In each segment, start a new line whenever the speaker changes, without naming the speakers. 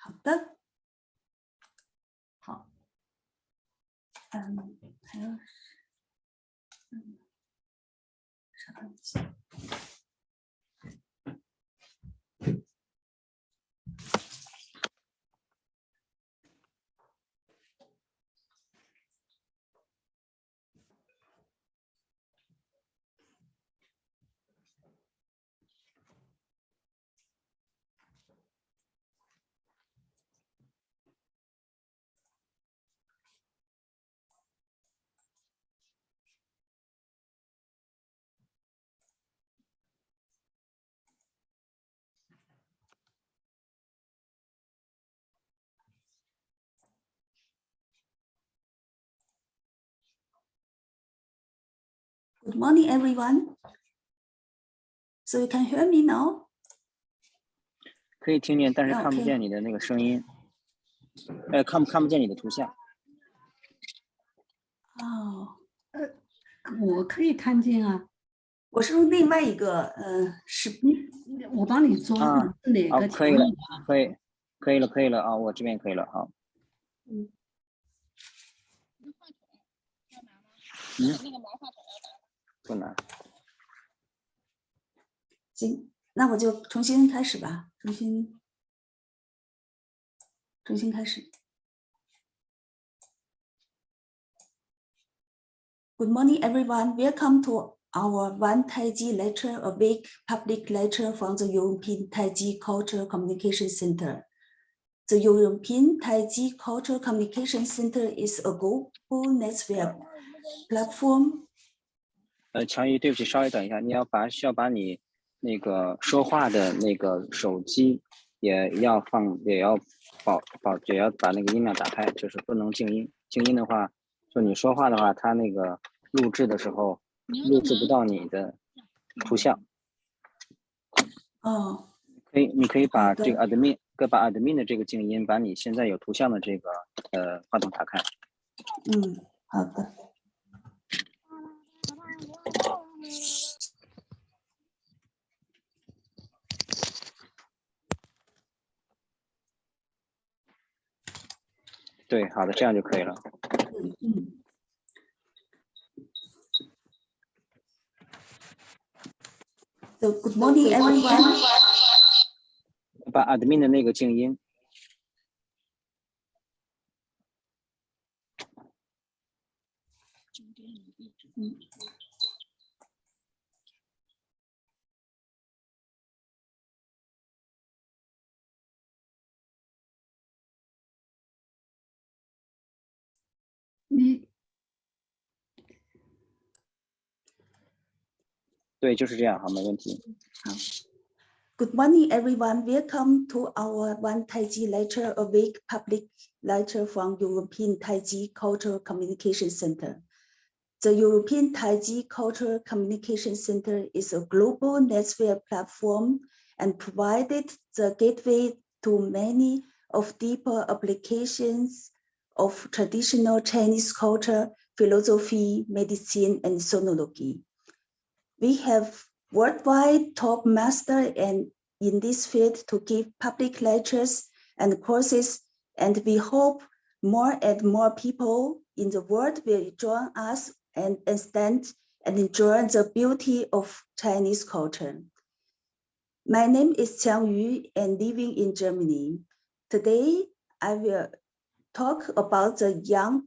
好的，好，还有，稍等一下。Good morning, everyone. So you can hear me now?
可以听见，但是看不见你的那个声音。看不见你的图像。
哦，
我可以看见啊。
我是用另外一个视频，
我帮你做哪个？
可以了，可以了啊，我这边可以了啊。那个毛话筒要拿吗？不拿。
行，那我就重新开始吧，重新开始。Good morning, everyone. Welcome to our One Taiji Lecture, a big public lecture from the European Taiji Cultural Communication Center. The European Taiji Cultural Communication Center is a global network platform.
强宇，对不起，稍微等一下，需要把你那个说话的那个手机也要把那个音量打开，就是不能静音。静音的话，就你说话的话，它那个录制的时候录制不到你的图像。
哦，
你可以把这个 admin 的这个静音，把你现在有图像的这个话筒打开。
好的。
对，好的，这样就可以了。
So good morning, everyone.
把 admin 的那个静音。对，就是这样，好，没问题。
好。Good morning, everyone. Welcome to our One Taiji Lecture, a big public lecture from European Taiji Cultural Communication Center. The European Taiji Cultural Communication Center is a global network platform and provided the gateway to many of deeper applications of traditional Chinese culture, philosophy, medicine, and sonology. We have worldwide top master and in this field to give public lectures and courses, and we hope more and more people in the world will join us and understand and enjoy the beauty of Chinese culture. My name is Qiang Yu and living in Germany. Today, I will talk about the Yang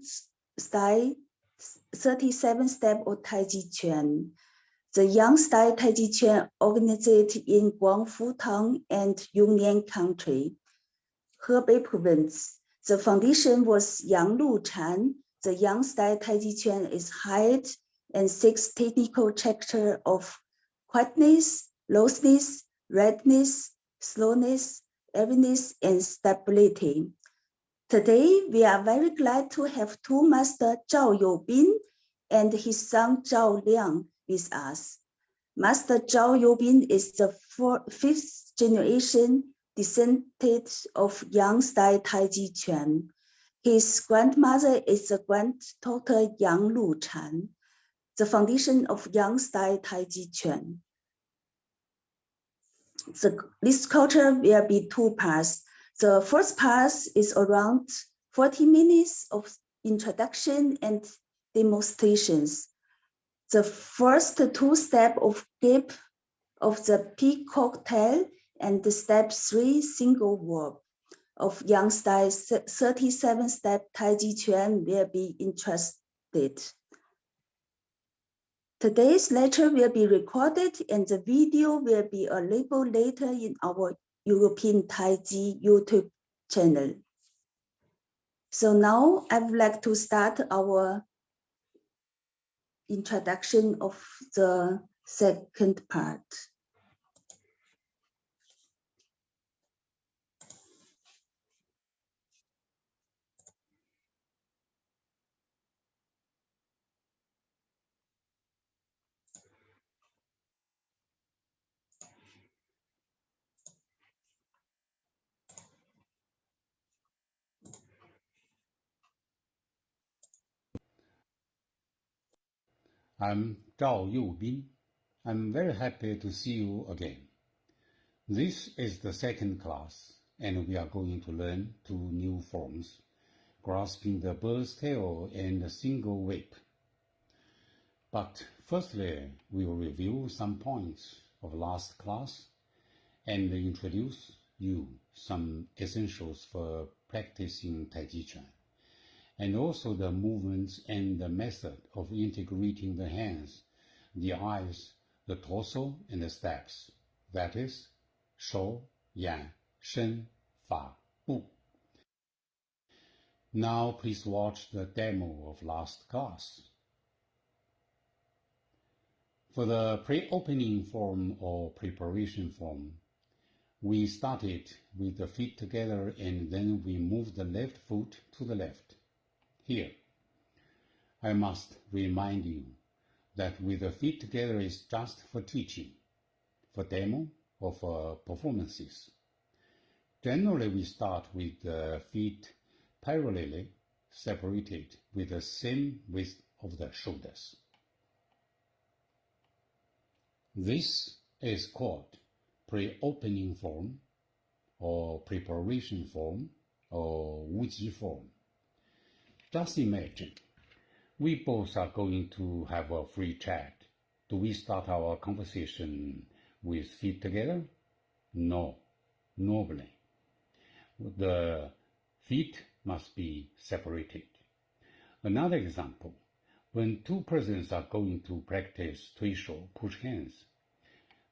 style 37 step of Taijiquan. The Yang style Taijiquan organized in Guangfu Town and Yongnian country, Hebei Province. The foundation was Yang Luchan. The Yang style Taijiquan is height and 6 technical chapters of quietness, closeness, readiness, slowness, eeriness, and stability. Today, we are very glad to have two Master Zhao Youbin and his son Zhao Liang with us. Master Zhao Youbin is the 5th generation descendant of Yang style Taijiquan. His grandmother is the granddaughter Yang Luchan, the foundation of Yang style Taijiquan. This culture will be 2 parts. The first part is around 40 minutes of introduction and demonstrations. The first two steps of grip of the peacock tail and the step 3 single verb of Yang style 37-step Taijiquan will be interested. Today's lecture will be recorded and the video will be available later in our European Taiji YouTube channel. So now I would like to start our introduction of the second part.
I'm Zhao Youbin. I'm very happy to see you again. This is the second class, and we are going to learn two new forms, grasping the bird's tail and the single whip. But firstly, we will review some points of last class and introduce you some essentials for practicing Taijiquan, and also the movements and the method of integrating the hands, the eyes, the torso, and the steps. That is, shou, yan, shen, fa, bu. Now please watch the demo of last class. For the pre-opening form or preparation form, we started with the feet together and then we moved the left foot to the left. Here, I must remind you that with the feet together is just for teaching, for demo, or for performances. Generally, we start with the feet parallelly separated with the same width of the shoulders. This is called pre-opening form, or preparation form, or wuji form. Just imagine, we both are going to have a free chat. Do we start our conversation with feet together? No, normally. The feet must be separated. Another example, when two persons are going to practice tuishou, push hands,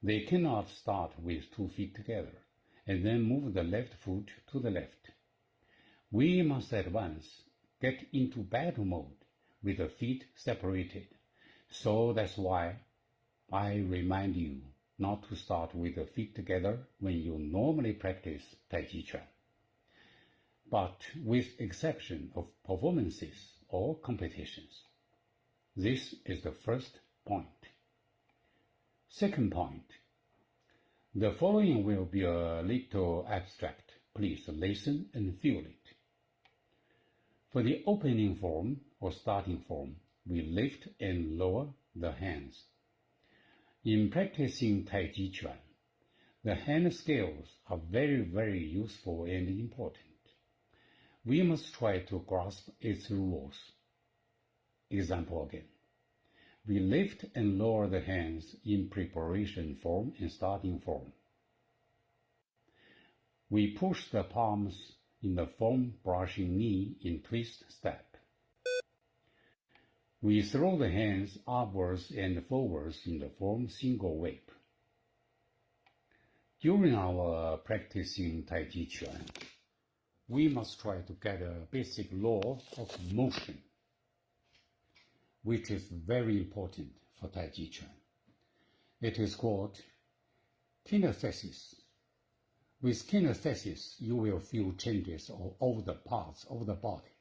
they cannot start with 2 feet together and then move the left foot to the left. We must at once get into battle mode with the feet separated. So that's why I remind you not to start with the feet together when you normally practice Taijiquan, but with exception of performances or competitions. This is the first point. Second point, the following will be a little abstract. Please listen and feel it. For the opening form or starting form, we lift and lower the hands. In practicing Taijiquan, the hand scales are very, very useful and important. We must try to grasp its rules. Example again. We lift and lower the hands in preparation form and starting form. We push the palms in the form brushing knee in twist step. We throw the hands upwards and forwards in the form single whip. During our practicing Taijiquan, we must try to get a basic law of motion, which is very important for Taijiquan. It is called kinesthesis. With kinesthesis, you will feel changes of all the parts of the body.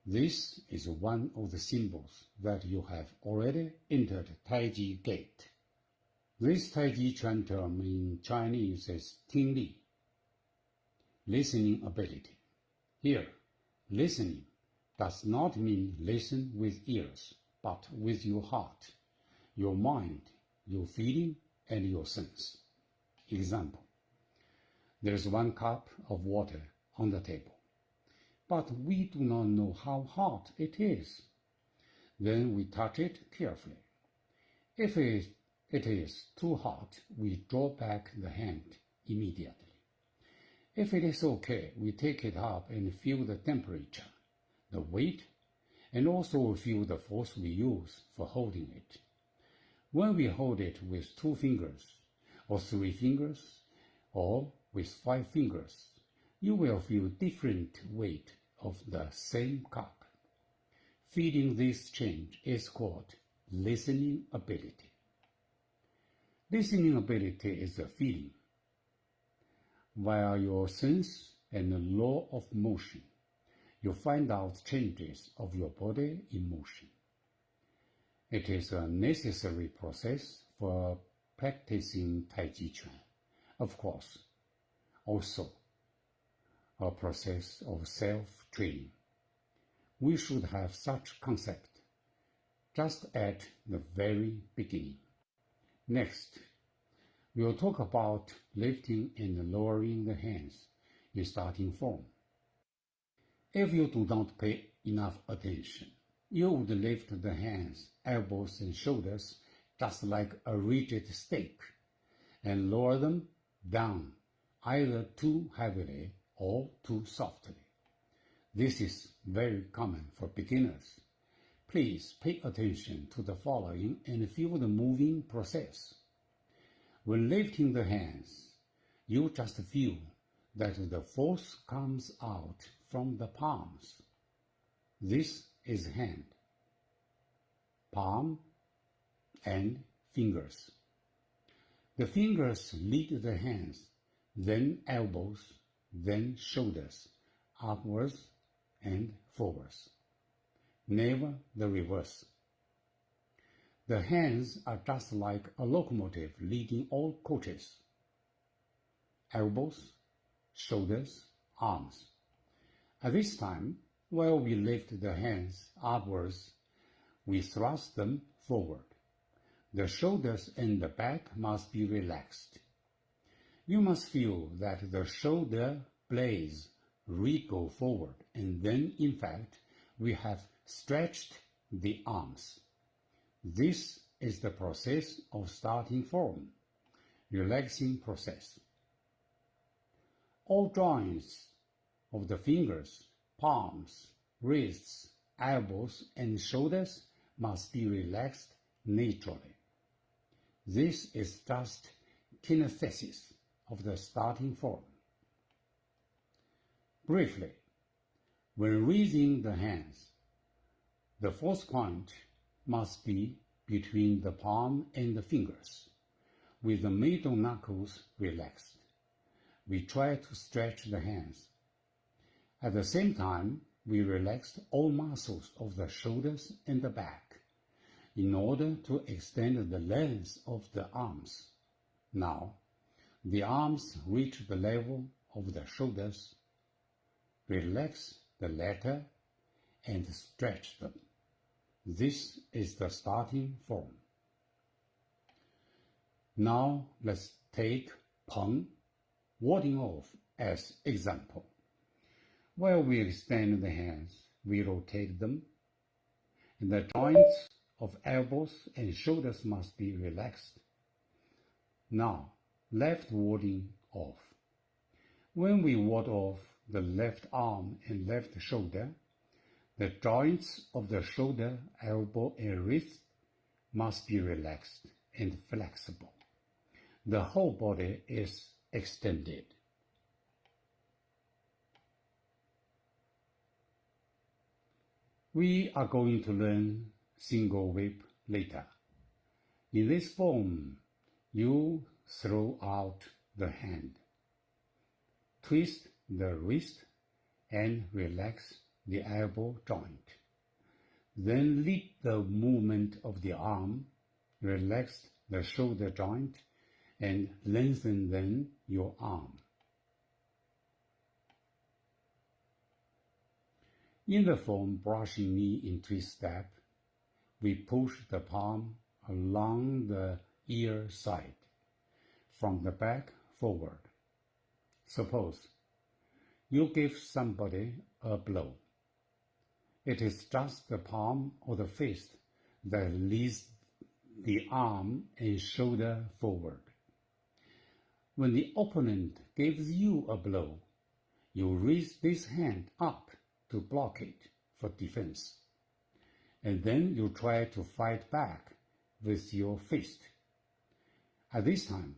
This is one of the symbols that you have already entered Taiji gate. This Taijiquan term in Chinese is Tingli, listening ability. Here, listening does not mean listen with ears, but with your heart, your mind, your feeling, and your sense. Example. There is 1 cup of water on the table, but we do not know how hot it is. Then we touch it carefully. If it is too hot, we draw back the hand immediately. If it is okay, we take it up and feel the temperature, the weight, and also feel the force we use for holding it. When we hold it with 2 fingers, or 3 fingers, or with 5 fingers, you will feel different weight of the same cup. Feeling this change is called listening ability. Listening ability is a feeling. Via your sense and the law of motion, you find out changes of your body in motion. It is a necessary process for practicing Taijiquan. Of course, also a process of self-training. We should have such concept just at the very beginning. Next, we will talk about lifting and lowering the hands in starting form. If you do not pay enough attention, you would lift the hands, elbows, and shoulders just like a rigid stake, and lower them down either too heavily or too softly. This is very common for beginners. Please pay attention to the following and feel the moving process. When lifting the hands, you just feel that the force comes out from the palms. This is hand, palm, and fingers. The fingers lead the hands, then elbows, then shoulders, upwards and forwards. Never the reverse. The hands are just like a locomotive leading all coaches. Elbows, shoulders, arms. At this time, while we lift the hands upwards, we thrust them forward. The shoulders and the back must be relaxed. You must feel that the shoulder blades wriggle forward, and then, in fact, we have stretched the arms. This is the process of starting form, relaxing process. All joints of the fingers, palms, wrists, elbows, and shoulders must be relaxed naturally. This is just kinesthesis of the starting form. Briefly, when raising the hands, the force point must be between the palm and the fingers, with the middle knuckles relaxed. We try to stretch the hands. At the same time, we relaxed all muscles of the shoulders and the back in order to extend the length of the arms. Now, the arms reach the level of the shoulders. Relax the latter and stretch them. This is the starting form. Now let's take Peng, warding off, as example. While we extend the hands, we rotate them, and the joints of elbows and shoulders must be relaxed. Now, left warding off. When we ward off the left arm and left shoulder, the joints of the shoulder, elbow, and wrist must be relaxed and flexible. The whole body is extended. We are going to learn single whip later. In this form, you throw out the hand, twist the wrist, and relax the elbow joint. Then lead the movement of the arm, relax the shoulder joint, and lengthen then your arm. In the form brushing knee in twist step, we push the palm along the ear side, from the back forward. Suppose you give somebody a blow. It is just the palm of the fist that leads the arm and shoulder forward. When the opponent gives you a blow, you raise this hand up to block it for defense, and then you try to fight back with your fist. At this time,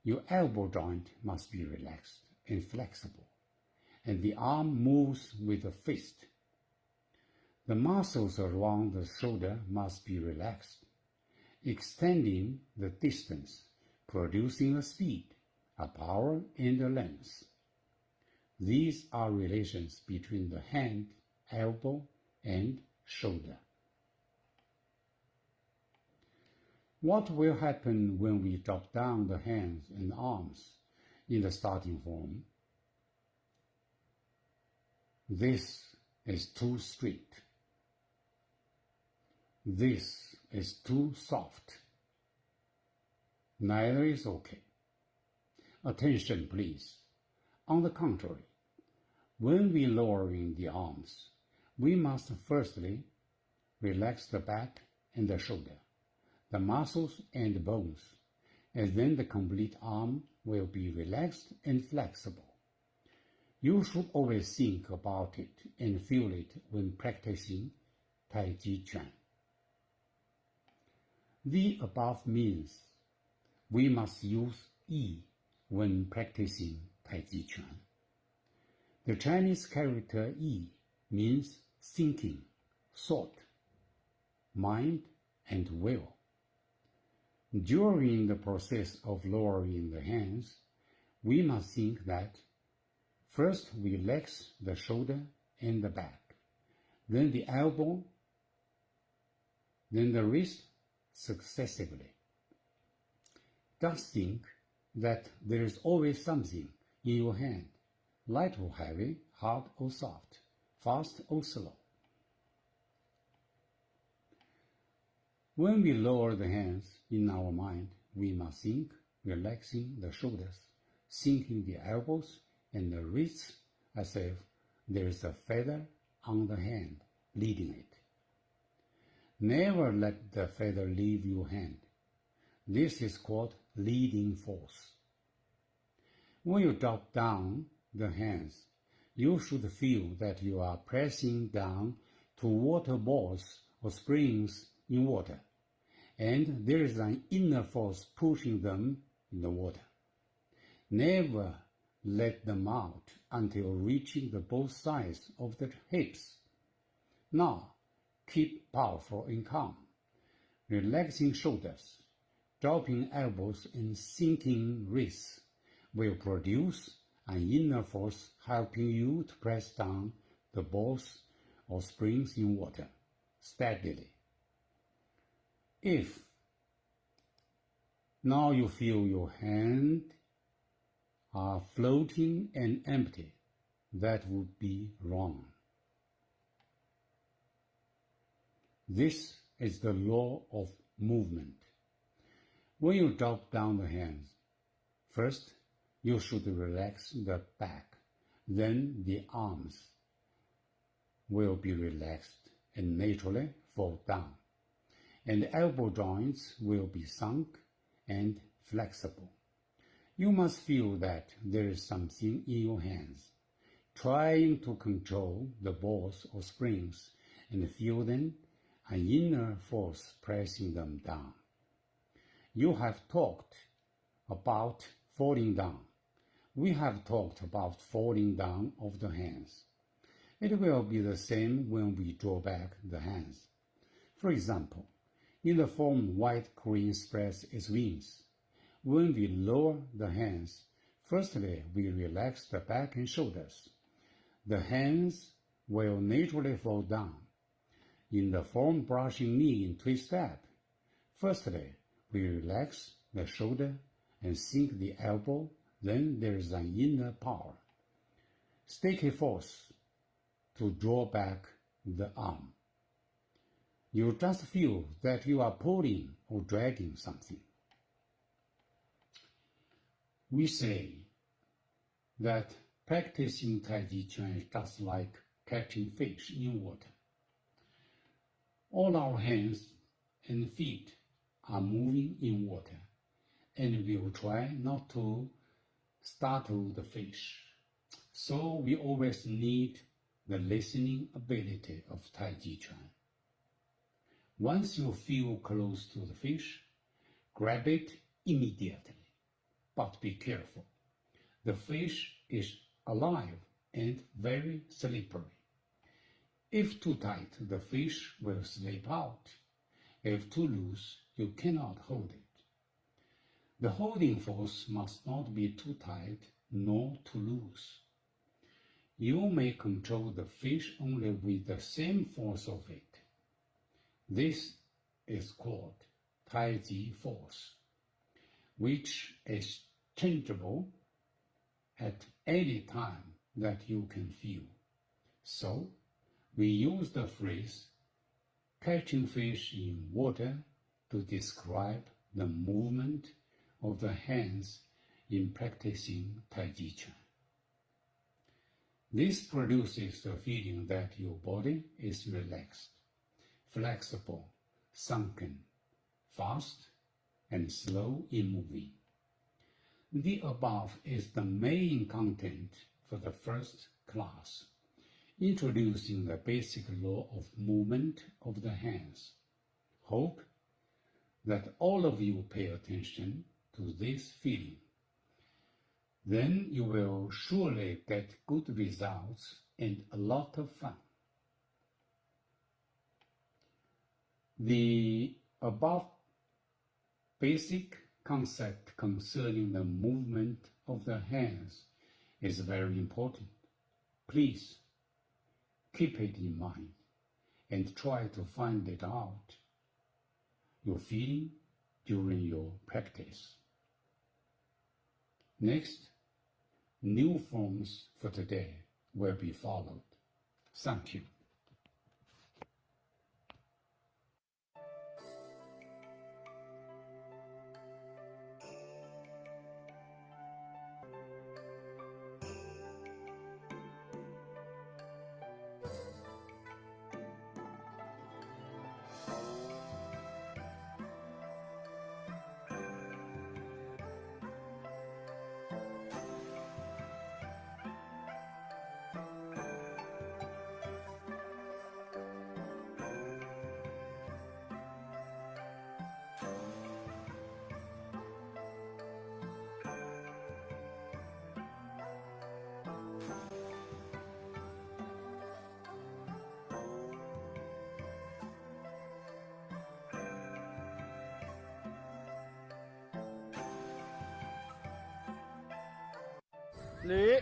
your elbow joint must be relaxed and flexible, and the arm moves with the fist. The muscles around the shoulder must be relaxed, extending the distance, producing a speed, a power, and a length. These are relations between the hand, elbow, and shoulder. What will happen when we drop down the hands and arms in the starting form? This is too strict. This is too soft. Neither is okay. Attention, please. On the contrary, when we lowering the arms, we must firstly relax the back and the shoulder, the muscles and bones, and then the complete arm will be relaxed and flexible. You should always think about it and feel it when practicing Taijiquan. The above means we must use yi when practicing Taijiquan. The Chinese character yi means thinking, thought, mind, and will. During the process of lowering the hands, we must think that first we relax the shoulder and the back, then the elbow, then the wrist successively. Just think that there is always something in your hand, light or heavy, hard or soft, fast or slow. When we lower the hands in our mind, we must think, relaxing the shoulders, sinking the elbows and the wrists as if there is a feather on the hand leading it. Never let the feather leave your hand. This is called leading force. When you drop down the hands, you should feel that you are pressing down to water balls or springs in water, and there is an inner force pushing them in the water. Never let them out until reaching the both sides of the hips. Now, keep powerful and calm, relaxing shoulders, dropping elbows and sinking wrists will produce an inner force helping you to press down the balls or springs in water steadily. If now you feel your hand are floating and empty, that would be wrong. This is the law of movement. When you drop down the hands, first you should relax the back, then the arms will be relaxed and naturally fall down, and the elbow joints will be sunk and flexible. You must feel that there is something in your hands, trying to control the balls or springs, and feel then an inner force pressing them down. You have talked about falling down. We have talked about falling down of the hands. It will be the same when we draw back the hands. For example, in the form white crane spreads its wings. When we lower the hands, firstly we relax the back and shoulders. The hands will naturally fall down. In the form brushing knee in twist step, firstly we relax the shoulder and sink the elbow, then there is an inner power, sticky force to draw back the arm. You just feel that you are pulling or dragging something. We say, that practicing Taijiquan is just like catching fish in water. All our hands and feet are moving in water, and we will try not to startle the fish. So we always need the listening ability of Taijiquan. Once you feel close to the fish, grab it immediately. But be careful. The fish is alive and very slippery. If too tight, the fish will slip out. If too loose, you cannot hold it. The holding force must not be too tight nor too loose. You may control the fish only with the same force of it. This is called Taiji force, which is changeable at any time that you can feel. So, we use the phrase catching fish in water to describe the movement of the hands in practicing Taijiquan. This produces the feeling that your body is relaxed, flexible, sunken, fast, and slow in moving. The above is the main content for the first class, introducing the basic law of movement of the hands. Hope that all of you pay attention to this feeling. Then you will surely get good results and a lot of fun. The above basic concept concerning the movement of the hands is very important. Please keep it in mind and try to find it out, your feeling during your practice. Next, new forms for today will be followed. Thank you.
捋，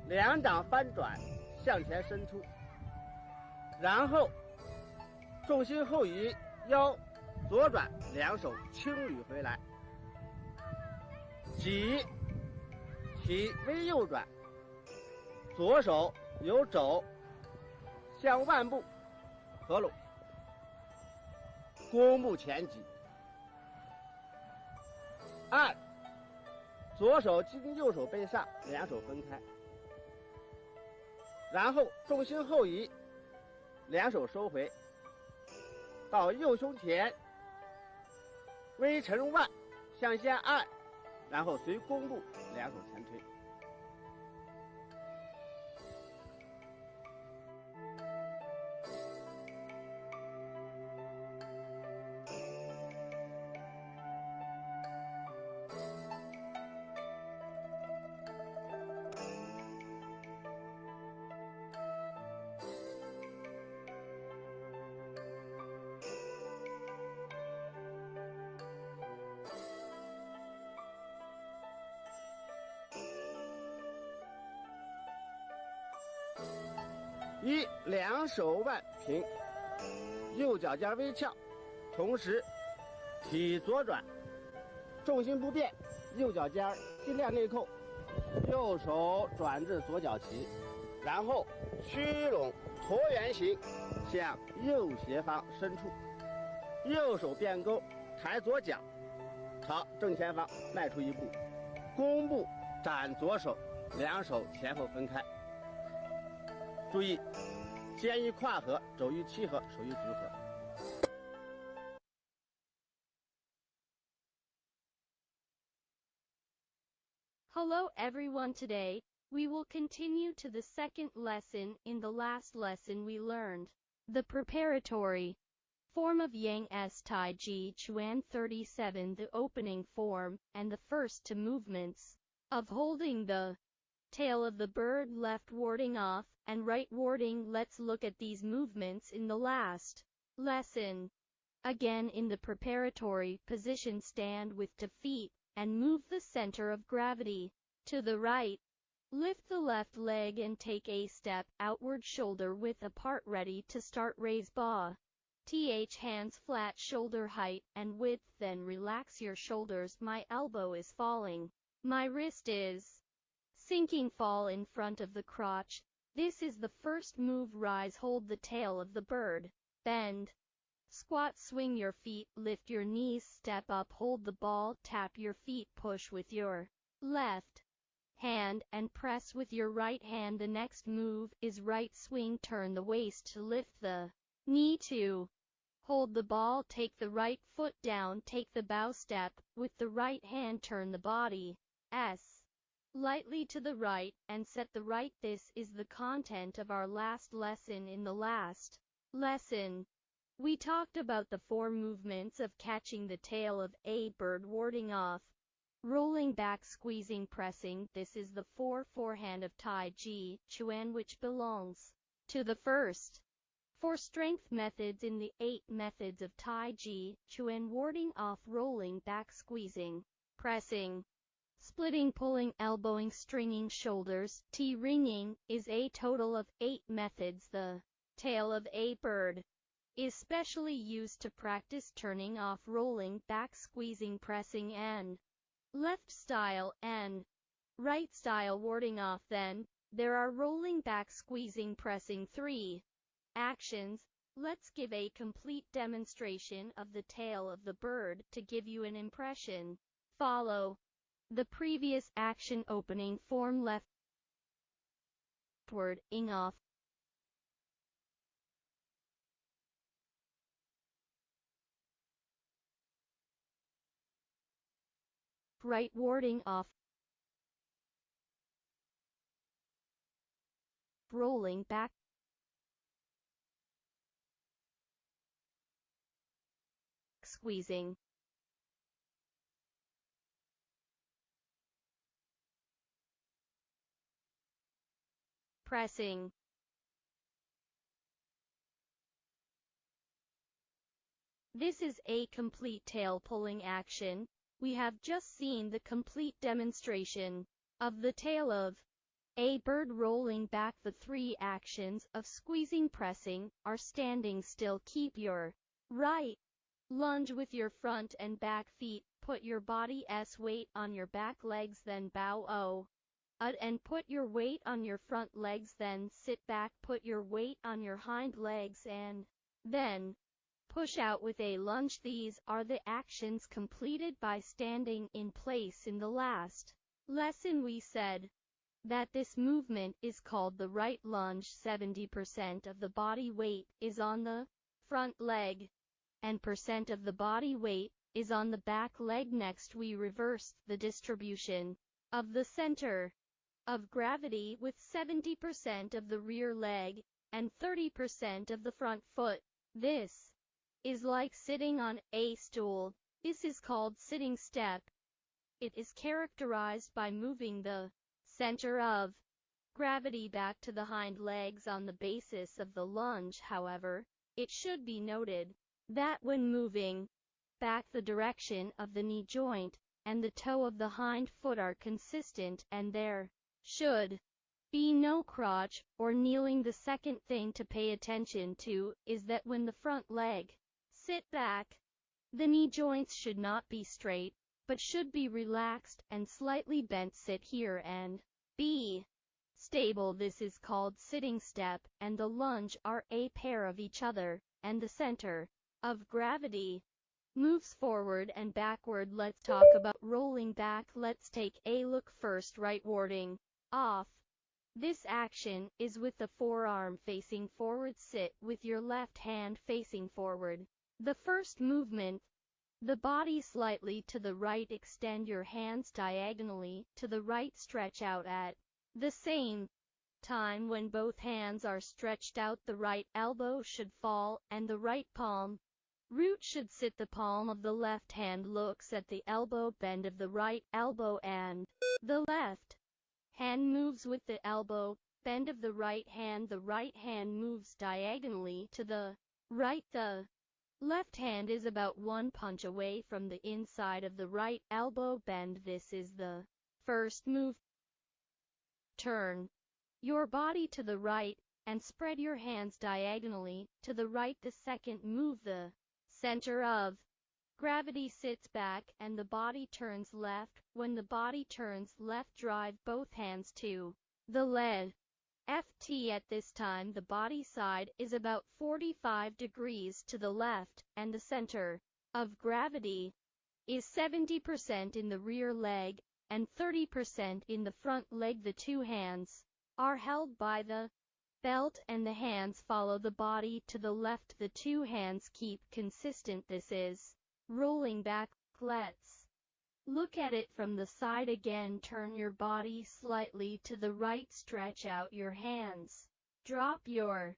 两掌翻转向前伸出，然后重心后移，腰左转，两手轻捋回来，起，起微右转，左手由肘向腕部合拢，弓步前击，按。左手经右手背上，两手分开，然后重心后移，两手收回，到右胸前，微沉腕向下按，然后随弓步两手前推。一，两手腕平，右脚尖微翘，同时体左转，重心不变，右脚尖尽量内扣，右手转至左脚旗，然后屈拢椭圆形向右斜方伸出，右手变勾，抬左脚朝正前方迈出一步，弓步展左手，两手前后分开。注意，肩与胯合，肘与膝合，手与足合。
Hello everyone, today we will continue to the second lesson. In the last lesson we learned the preparatory form of Yang's Taijiquan 37, the opening form, and the first two movements of holding the tail of the bird, left warding off and right warding. Let's look at these movements in the last lesson. Again, in the preparatory position, stand with 2 feet and move the center of gravity to the right. Lift the left leg and take a step outward, shoulder width apart, ready to start. Raise ba. Hands flat, shoulder height and width, then relax your shoulders. My elbow is falling. My wrist is sinking. Fall in front of the crotch. This is the first move. Rise, hold the tail of the bird. Bend. Squat, swing your feet, lift your knees, step up, hold the ball, tap your feet, push with your left hand and press with your right hand. The next move is right swing, turn the waist to lift the knee to hold the ball, take the right foot down, take the bow step, with the right hand turn the body lightly to the right and set the right. This is the content of our last lesson. In the last lesson, we talked about the 4 movements of catching the tail of a bird, warding off, rolling back, squeezing, pressing. This is the 4 forehand of Taijiquan, which belongs to the first 4 strength methods in the 8 methods of Taijiquan: warding off, rolling back, squeezing, pressing, splitting, pulling, elbowing, stringing, shoulders. Ringing is a total of 8 methods. The tail of a bird is specially used to practice turning off, rolling back, squeezing, pressing, and left style and right style warding off. Then there are rolling back, squeezing, pressing, 3 actions. Let's give a complete demonstration of the tail of the bird to give you an impression. Follow the previous action. Opening form, left warding off, right warding off, rolling back, squeezing, pressing. This is a complete tail pulling action. We have just seen the complete demonstration of the tail of a bird rolling back. The 3 actions of squeezing, pressing are standing still. Keep your right lunge with your front and back feet. Put your body's weight on your back legs, then bow and put your weight on your front legs. Then sit back, put your weight on your hind legs, and then push out with a lunge. These are the actions completed by standing in place. In the last lesson we said that this movement is called the right lunge. 70% of the body weight is on the front leg and % of the body weight is on the back leg. Next we reversed the distribution of the center of gravity, with 70% of the rear leg and 30% of the front foot. This is like sitting on a stool. This is called sitting step. It is characterized by moving the center of gravity back to the hind legs on the basis of the lunge. However, it should be noted that when moving back, the direction of the knee joint and the toe of the hind foot are consistent, and there should be no crotch or kneeling. The second thing to pay attention to is that when the front leg sit back, the knee joints should not be straight, but should be relaxed and slightly bent. Sit here and be stable. This is called sitting step, and the lunge are a pair of each other, and the center of gravity moves forward and backward. Let's talk about rolling back. Let's take a look first. Right warding off. This action is with the forearm facing forward. Sit with your left hand facing forward. The first movement, the body slightly to the right. Extend your hands diagonally to the right. Stretch out at the same time. When both hands are stretched out, the right elbow should fall and the right palm root should sit. The palm of the left hand looks at the elbow bend of the right elbow and the left hand moves with the elbow bend of the right hand. The right hand moves diagonally to the right. The left hand is about one punch away from the inside of the right elbow bend. This is the first move. Turn your body to the right and spread your hands diagonally to the right. The second move, the center of gravity sits back and the body turns left. When the body turns left, drive both hands to the left. At this time, the body side is about 45 degrees to the left and the center of gravity is 70% in the rear leg and 30% in the front leg. The two hands are held by the belt and the hands follow the body to the left. The two hands keep consistent. This is rolling back. Let's look at it from the side again. Turn your body slightly to the right. Stretch out your hands. Drop your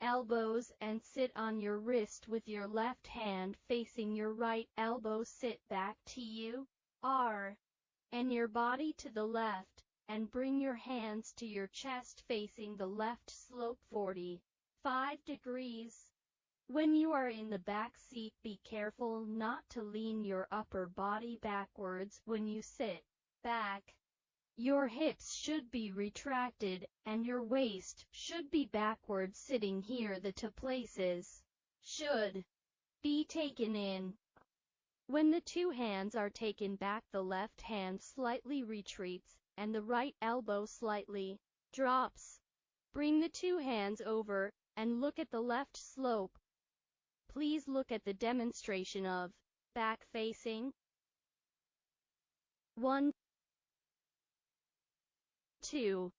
elbows and sit on your wrist with your left hand facing your right elbow. Sit back to you and your body to the left and bring your hands to your chest facing the left. Slope 45 degrees. When you are in the back seat, be careful not to lean your upper body backwards when you sit back. Your hips should be retracted and your waist should be backward. Sitting here, the two places should be taken in. When the two hands are taken back, the left hand slightly retreats and the right elbow slightly drops. Bring the two hands over and look at the left slope. Please look at the demonstration of back facing. 1, 2.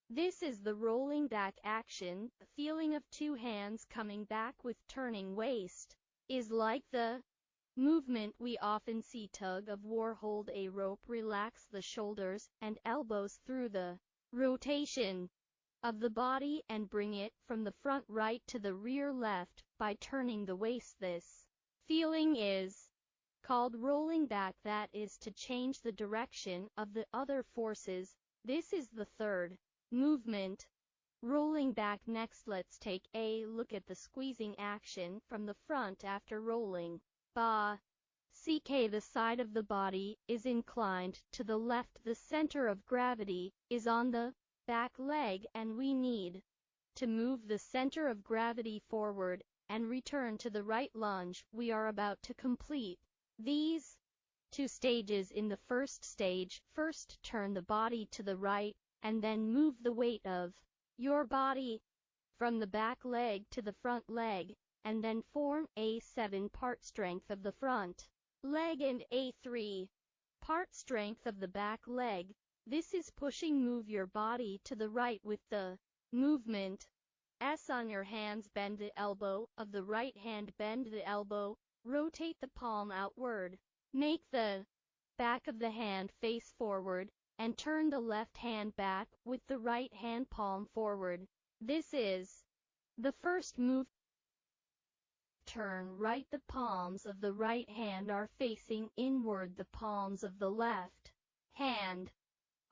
This is the rolling back action. The feeling of two hands coming back with turning waist is like the movement we often see tug of war. Hold a rope, relax the shoulders and elbows through the rotation of the body and bring it from the front right to the rear left by turning the waist. This feeling is called rolling back. That is to change the direction of the other forces. This is the third movement, rolling back. Next, let's take a look at the squeezing action from the front after rolling back. The side of the body is inclined to the left. The center of gravity is on the back leg and we need to move the center of gravity forward and return to the right lunge. We are about to complete these two stages. In the first stage, first turn the body to the right and then move the weight of your body from the back leg to the front leg, and then form a 7-part strength of the front leg and a 3-part strength of the back leg. This is pushing. Move your body to the right with the movement S on your hands. Bend the elbow of the right hand, bend the elbow, rotate the palm outward, make the back of the hand face forward, and turn the left hand back with the right hand palm forward. This is the first move. Turn right. The palms of the right hand are facing inward. The palms of the left hand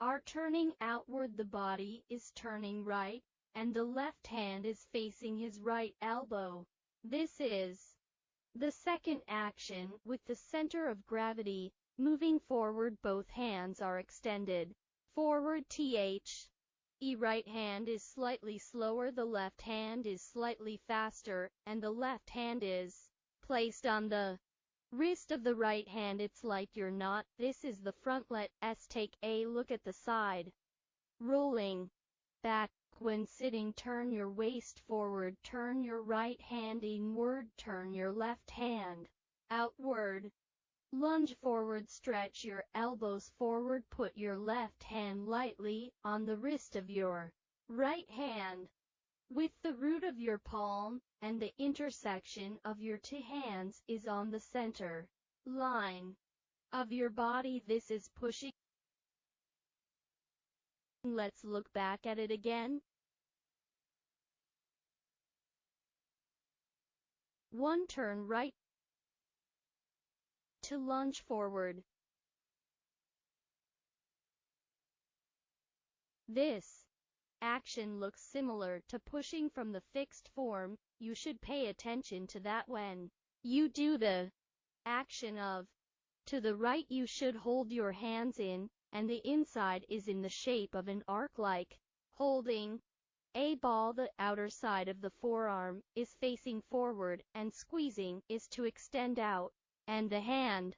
are turning outward. The body is turning right, and the left hand is facing his right elbow. This is the second action with the center of gravity moving forward. Both hands are extended forward. Right hand is slightly slower, the left hand is slightly faster, and the left hand is placed on the wrist of the right hand. It's like you're not. This is the front. Let's take a look at the side rolling back. when sitting, turn your waist forward, turn your right hand inward, turn your left hand outward. Lunge forward, stretch your elbows forward, put your left hand lightly on the wrist of your right hand, with the root of your palm and the intersection of your two hands is on the center line of your body. This is pushing. Let's look back at it again. 1. Turn right to lunge forward. This action looks similar to pushing from the fixed form. You should pay attention to that when you do the action of to the right. You should hold your hands in, and the inside is in the shape of an arc like holding a ball. The outer side of the forearm is facing forward, and squeezing is to extend out, and the hand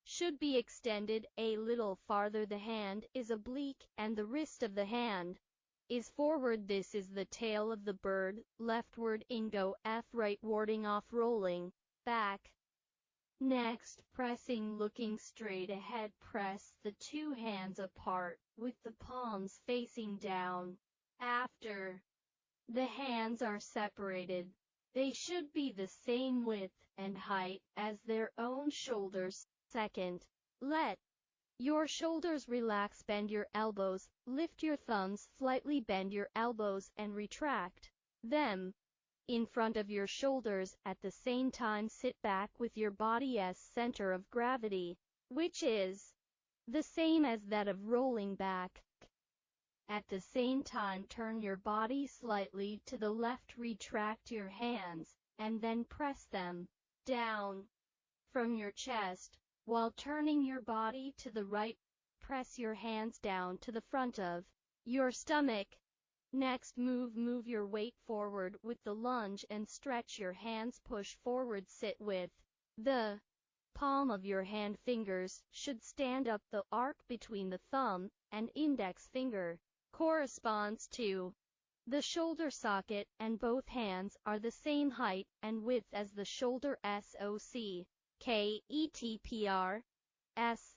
should be extended a little farther. The hand is oblique, and the wrist of the hand is forward. This is the tail of the bird. Leftward in go F, right warding off, rolling back. Next, pressing, looking straight ahead. Press the two hands apart with the palms facing down. After the hands are separated, they should be the same width and height as their own shoulders. Second, let your shoulders relax. Bend your elbows, lift your thumbs slightly, bend your elbows and retract them in front of your shoulders. At the same time, sit back with your body's center of gravity, which is the same as that of rolling back. At the same time, turn your body slightly to the left, retract your hands, and then press them down from your chest. While turning your body to the right, press your hands down to the front of your stomach. Next, move your weight forward with the lunge and stretch your hands, push forward. Sit with the palm of your hand. Fingers should stand up. The arc between the thumb and index finger corresponds to the shoulder socket, and both hands are the same height and width as the shoulder. SOCKETPR.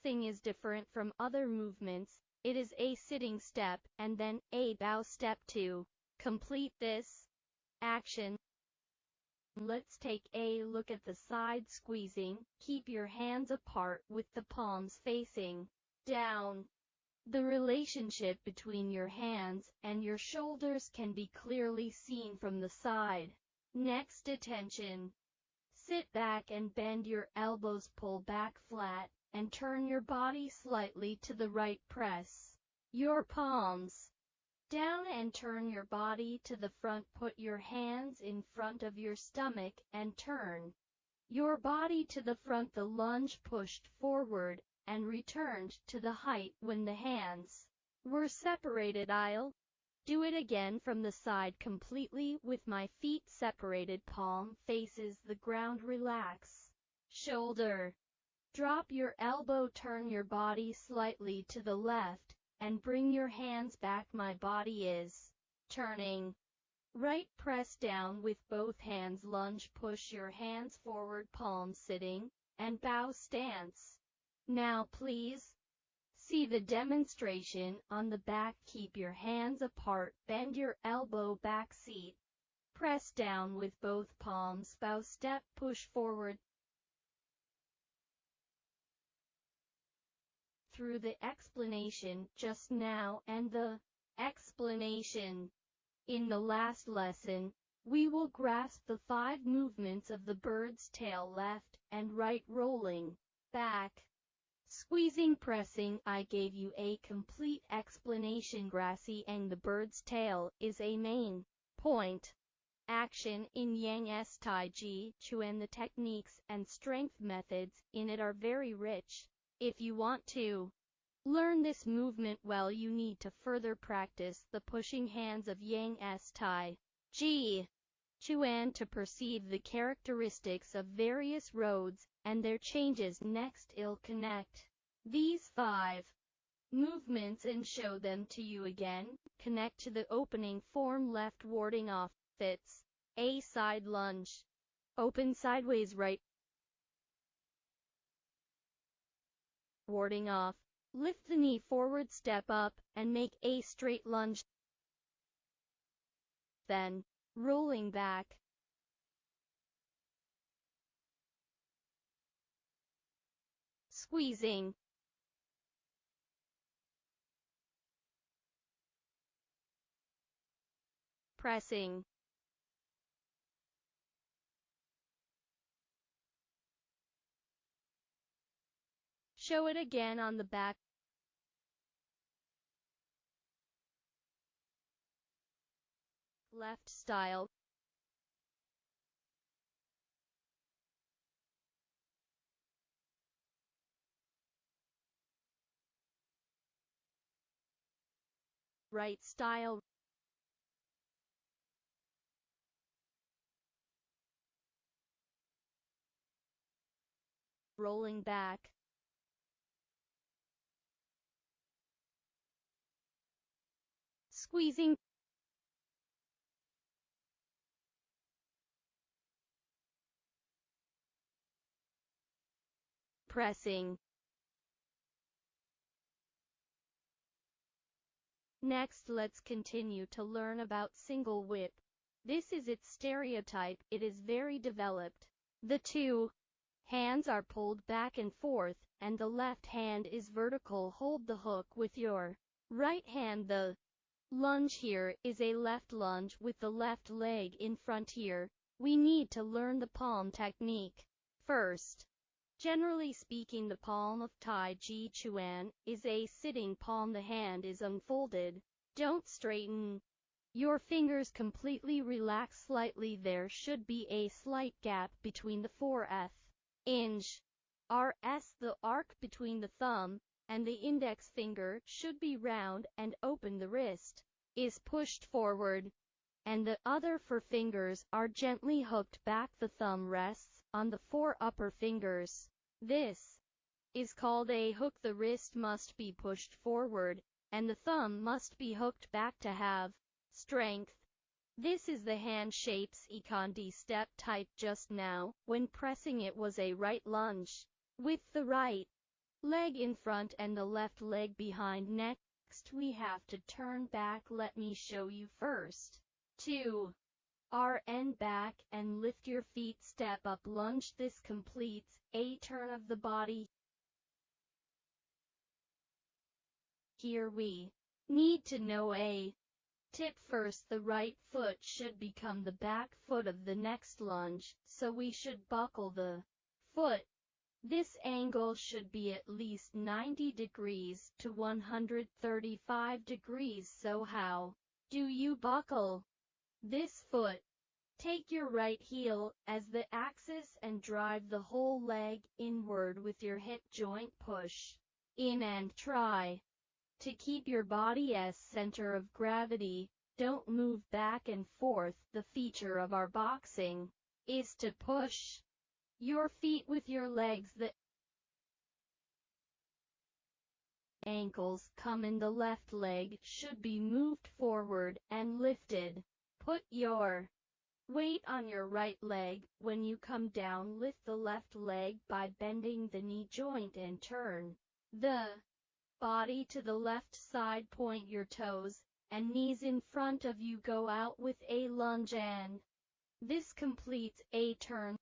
Thing is different from other movements. It is a sitting step and then a bow step. To complete this action, let's take a look at the side squeezing. Keep your hands apart with the palms facing down. The relationship between your hands and your shoulders can be clearly seen from the side. Next, attention. Sit back and bend your elbows, pull back flat, and turn your body slightly to the right. Press your palms down and turn your body to the front. Put your hands in front of your stomach and turn your body to the front. The lunge pushed forward and returned to the height when the hands were separated. I'll do it again from the side completely with my feet separated. Palm faces the ground. Relax shoulder. Drop your elbow. Turn your body slightly to the left and bring your hands back. My body is turning right. Press down with both hands. Lunge, push your hands forward, palm sitting, and bow stance. Now please see the demonstration on the back. Keep your hands apart, bend your elbow back, seat. Press down with both palms, bow step, push forward. Through the explanation just now and the explanation in the last lesson, we will grasp the 5 movements of the bird's tail: left and right, rolling back, squeezing, pressing. I gave you a complete explanation. Grasping the bird's tail is a main point action in Yang Taijiquan. The techniques and strength methods in it are very rich. If you want to learn this movement well, you need to further practice the pushing hands of Yang Taijiquan to perceive the characteristics of various roads and their changes. Next, I'll connect these 5 movements and show them to you again. Connect to the opening form left warding off, fits. A side lunge. Open sideways right. Warding off. Lift the knee forward, step up, and make a straight lunge. Then, rolling back. Squeezing. Pressing. Show it again on the back. Left style. Right style. Rolling back. Squeezing. Pressing. Next, let's continue to learn about single whip. This is its stereotype. It is very developed. The two hands are pulled back and forth, and the left hand is vertical. Hold the hook with your right hand. The lunge here is a left lunge with the left leg in front here. We need to learn the palm technique. First, generally speaking, the palm of Taijiquan is a sitting palm. The hand is unfolded. Don't straighten your fingers completely. Relax slightly. There should be a slight gap between the 4th inch RS. The arc between the thumb and the index finger should be round and open. The wrist is pushed forward, and the other 4 fingers are gently hooked back. The thumb rests on the 4 upper fingers. This is called a hook. The wrist must be pushed forward, and the thumb must be hooked back to have strength. This is the hand shapes Ikandi step type. Just now, when pressing, it was a right lunge, with the right leg in front and the left leg behind. Next, we have to turn back. Let me show you first. 2. RN back and lift your feet. Step up lunge. This completes a turn of the body. Here we need to know a tip. First, the right foot should become the back foot of the next lunge, so we should buckle the foot. This angle should be at least 90 degrees to 135 degrees. So how do you buckle this foot? Take your right heel as the axis and drive the whole leg inward with your hip joint. Push in and try to keep your body as center of gravity. Don't move back and forth. The feature of our boxing is to push your feet with your legs. The ankles come in. The left leg should be moved forward and lifted. Put your weight on your right leg. When you come down, lift the left leg by bending the knee joint and turn the body to the left side. Point your toes and knees in front of you. Go out with a lunge, and this completes a turn.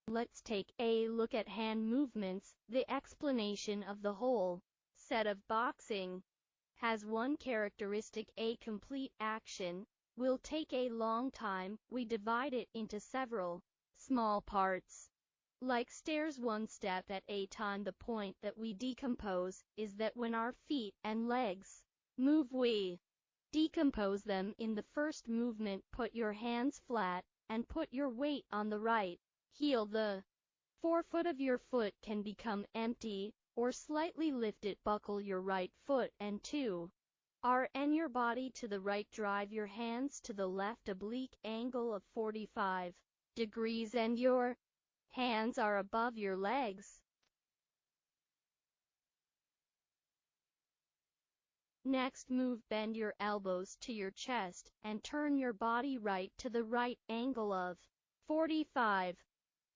Let's take a look at hand movements. The explanation of the whole set of boxing has one characteristic: a complete action will take a long time. We divide it into several small parts, like stairs, one step at a time. The point that we decompose is that when our feet and legs move, we decompose them in the first movement. Put your hands flat and put your weight on the right heel. The forefoot of your foot can become empty or slightly lifted. Buckle your right foot and 2. RN your body to the right. Drive your hands to the left, oblique angle of 45 degrees, and your hands are above your legs. Next bend your elbows to your chest and turn your body right to the right angle of 45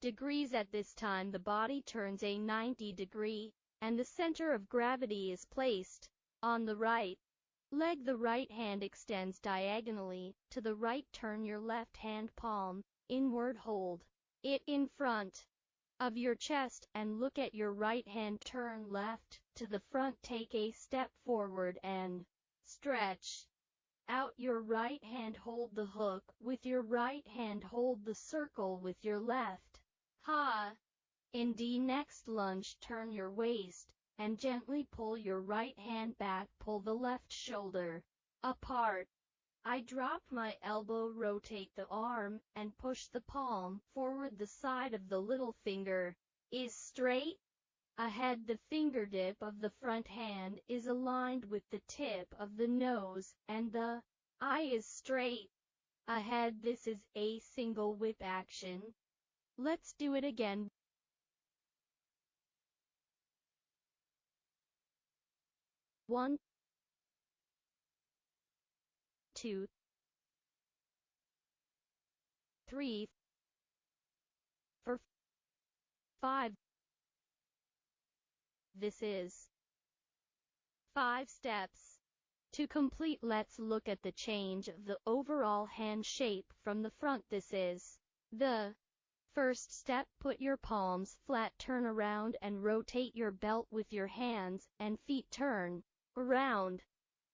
degrees. At this time the body turns a 90 degree, and the center of gravity is placed on the right leg. The right hand extends diagonally to the right. Turn your left hand palm inward, hold it in front of your chest and look at your right hand. Turn left to the front, take a step forward and stretch out your right hand. Hold the hook with your right hand, hold the circle with your left. Ha! In D. Next lunge, turn your waist and gently pull your right hand back, pull the left shoulder apart. I drop my elbow, rotate the arm, and push the palm forward. The side of the little finger is straight ahead. The fingertip of the front hand is aligned with the tip of the nose, and the eye is straight ahead. This is a single whip action. Let's do it again. 1, 2, 3, 4, 5. This is 5 steps. To complete, let's look at the change of the overall hand shape from the front. This is the first step. Put your palms flat, turn around and rotate your belt with your hands and feet. Turn around.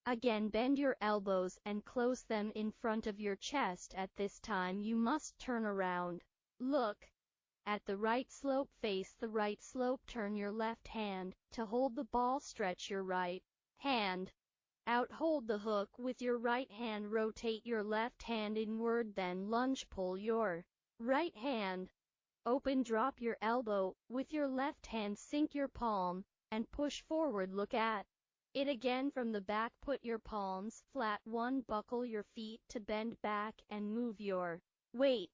Again, bend your elbows and close them in front of your chest. At this time you must turn around. Look at the right slope, face the right slope. Turn your left hand to hold the ball, stretch your right hand out, hold the hook with your right hand, rotate your left hand inward, then lunge, pull your right hand open, drop your elbow with your left hand, sink your palm and push forward. Look at it again from the back. Put your palms flat. 1. Buckle your feet to bend back and move your weight.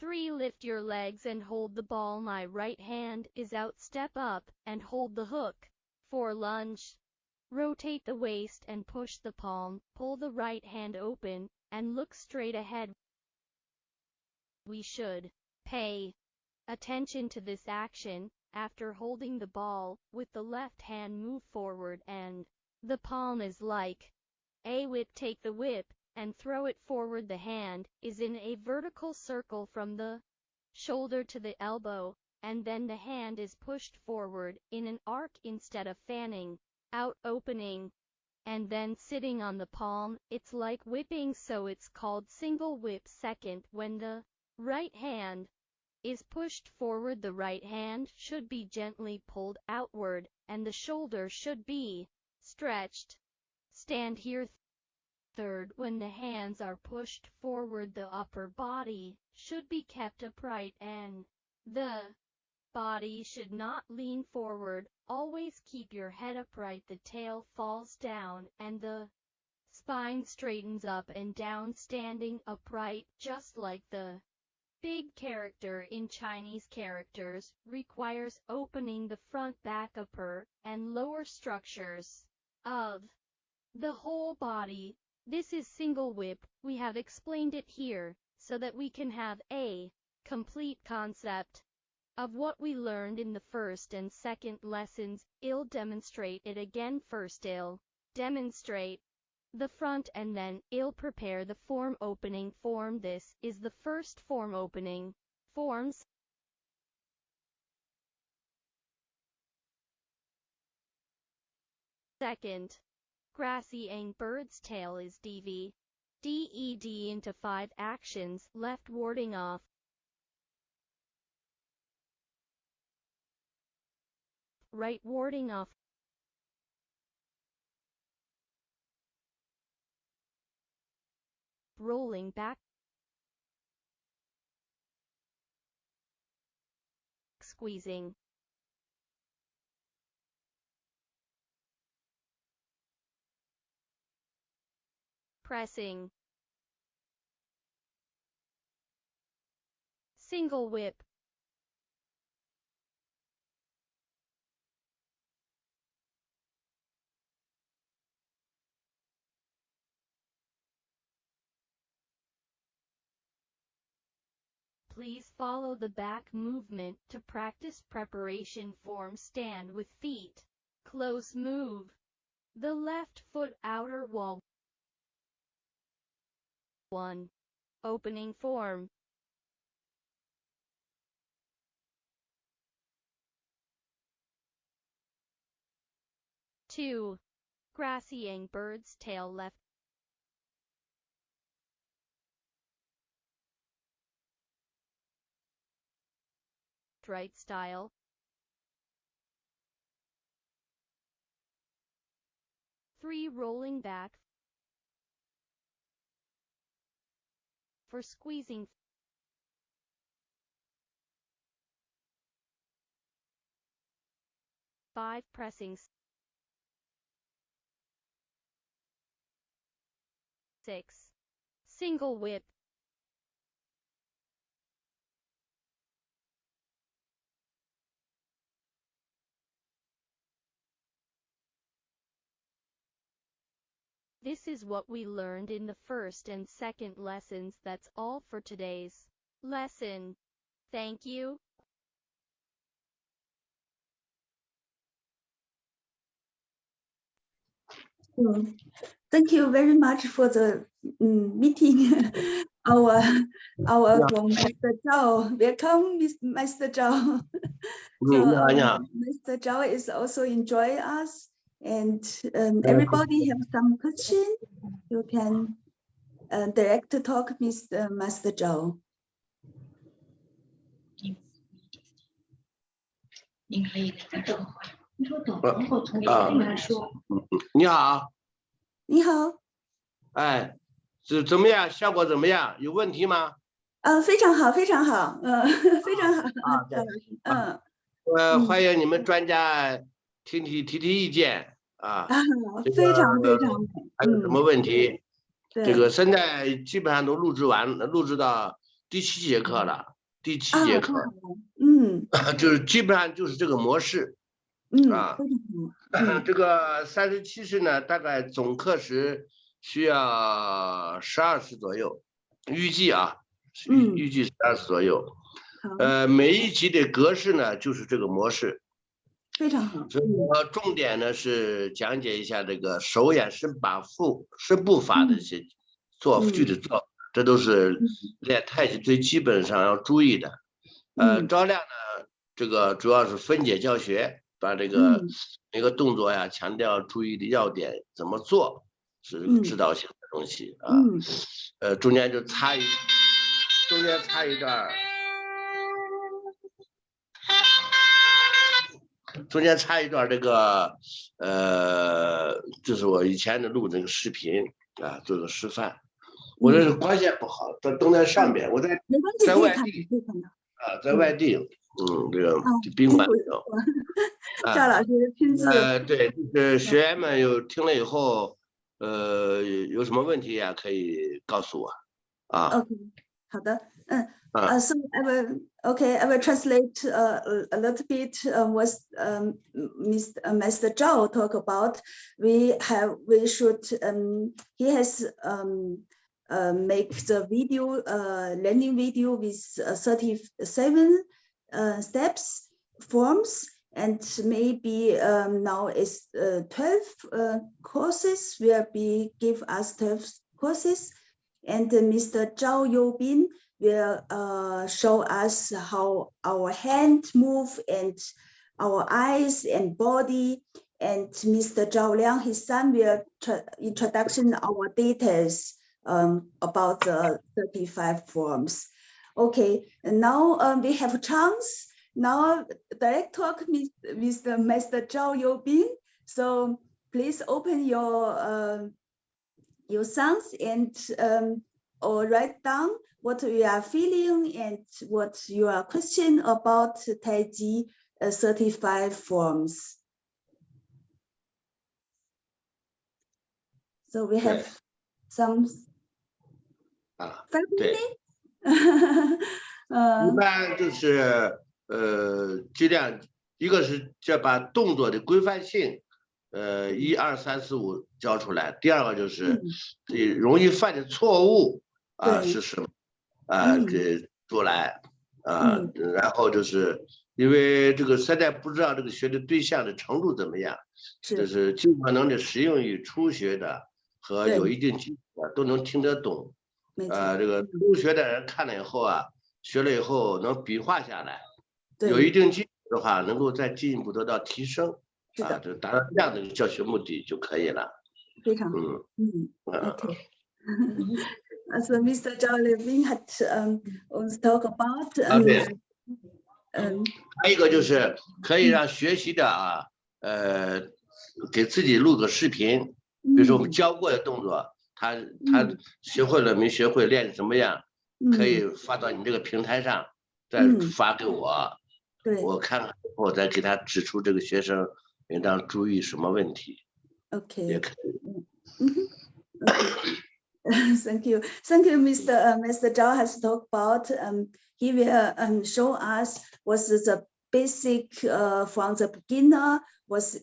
3. Lift your legs and hold the ball. My right hand is out. Step up and hold the hook. 4. Lunge. Rotate the waist and push the palm. Pull the right hand open and look straight ahead. We should pay attention to this action. After holding the ball with the left hand, move forward and the palm is like a whip. Take the whip and throw it forward. The hand is in a vertical circle from the shoulder to the elbow, and then the hand is pushed forward in an arc instead of fanning out, opening, and then sitting on the palm. It's like whipping, so it's called single whip. Second, when the right hand is pushed forward, the right hand should be gently pulled outward, and the shoulder should be stretched. Stand here. Third, when the hands are pushed forward, the upper body should be kept upright and the body should not lean forward. Always keep your head upright. The tail falls down and the spine straightens up and down. Standing upright, just like the big character in Chinese characters, requires opening the front, back, upper, and lower structures of the whole body. This is single whip. We have explained it here so that we can have a complete concept of what we learned in the first and second lessons. I'll demonstrate it again. First, I'll demonstrate the front and then I'll prepare the form opening form. This is the first form opening forms. Second, grassy ang bird's tail is DV. DED into 5 actions. Left, warding off. Right, warding off. Rolling back. Squeezing. Pressing. Single whip. please follow the back movement to practice preparation form stand with feet. Close move. The left foot outer wall. 1. Opening form. 2. Grassy bird's tail left. Right style. 3. Rolling back. For squeezing. 5. Pressing. 6. Single whip. This is what we learned in the first and second lessons. That's all for today's lesson. Thank you.
Thank you very much for the meeting. our Master Zhao. Welcome, Master Zhao. Master Zhao is also enjoying us, and everybody have some question. You can direct talk with Master Zhao.
您可以跟他说话。你说懂，然后从这里面说。你好。
你好。
哎，怎么样？效果怎么样？有问题吗？
非常好，非常好，非常好。
欢迎你们专家提意见啊。
非常非常。
还有什么问题？这个现在基本上都录制到第7节课了。第7节课，就是基本上就是这个模式，这个37式呢，大概总课时需要12次左右，预计预计12次左右，每一集的格式呢就是这个模式，
非常好。
所以说重点呢是讲解一下这个手眼身步法的一些具体做法。这都是练太极最基本上要注意的。赵亮呢，这个主要是分解教学，把这个每个动作呀强调注意的要点，怎么做是指导性的东西啊。中间插一段，这个这是我以前的录这个视频啊，做个示范。我这是光线不好，灯在上面，我在外地在外地，这个宾馆里头。
赵老师亲自。
对，就是学员们听了以后，有什么问题呀，可以告诉我啊。
OK， 好的，So I will translate a little bit what Master Zhao talk about. He has make the video learning video with 37 steps forms, and maybe now is 12 courses will be give us 12 courses, and Mr. Zhao Youbin will show us how our hand move and our eyes and body, and Mr. Zhao Liang, his son, will introduction our details about the 35 forms. Okay, and now we have a chance. Now direct talk with the Master Zhao Youbin. So please open your sounds and or write down what you are feeling and what your question about Taiji 35 forms. So we have some 5 minutes.
一般就是尽量一个是要把动作的规范性1、2、3、4、5教出来，第二个就是容易犯的错误是什么出来啊，然后就是因为这个现在不知道这个学的对象的程度怎么样，就是尽可能的适用于初学的和有一定基础的都能听得懂。这个初学的人看了以后啊，学了以后能笔画下来，有一定基础的话，能够再进一步得到提升。啊，就达到这样的教学目的就可以了。
非常好。Okay. So Mr. Zhao Liang had uns talk about
还有一个就是可以让学习的啊，给自己录个视频，比如说我们教过的动作，他学会了没学会，练什么样，可以发到你这个平台上，再发给我，我看看以后再给他指出这个学生应当注意什么问题。
Okay.
也可以。
Thank you. Thank you, Mr. Zhao has talked about. He will show us what's the basic from the beginner. Was